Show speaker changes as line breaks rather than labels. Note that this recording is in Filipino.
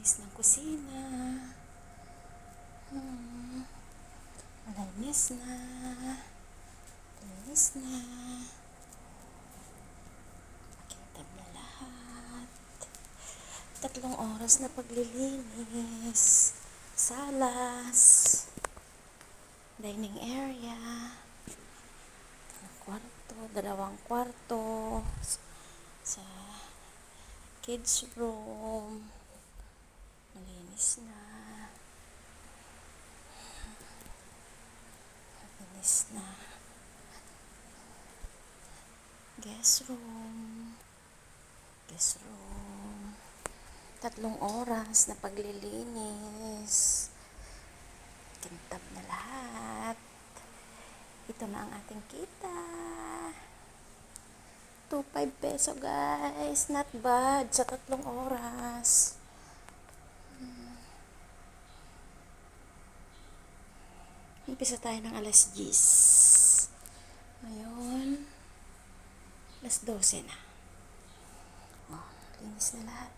Malinis ng kusina. Malinis na. Malinis na. Makintab na lahat. 3 oras na paglilinis. Salas. Dining area. Kwarto, 2 kwarto. Sa kids room. Malinis na. Malinis na. Guest room. Guest room. 3 oras na paglilinis. Kintab na lahat. Ito na ang ating kita. 2.5 peso guys. Not bad sa 3 oras. Umpisa tayo ng alas 10. Ngayon, alas 12 na. Oh, linis na lahat.